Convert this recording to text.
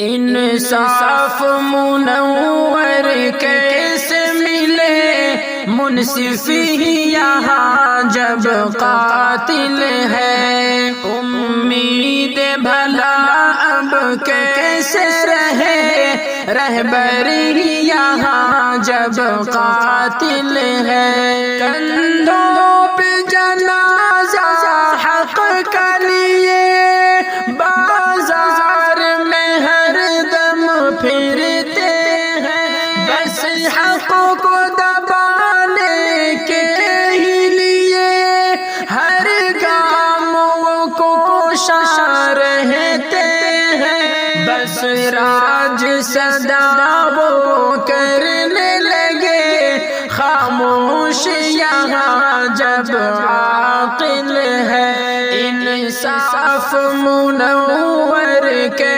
انصاف منور کیسے ملے، منصف ہی یہاں جب قاتل ہے، امید بھلا اب کیسے رہے، رہبر ہی یہاں جب قاتل ہے، کندھوں پہ جنازہ حق کا لیے بازار میں ہر دم پھرتے ہیں، بس حق کو دبانے کے ہی لیے ہر گام وہ کوشاں رہتے ہیں، بس راج صدا وہ کرنے لگے خاموش یہاں جب عاقل ہے، انصاف منور کے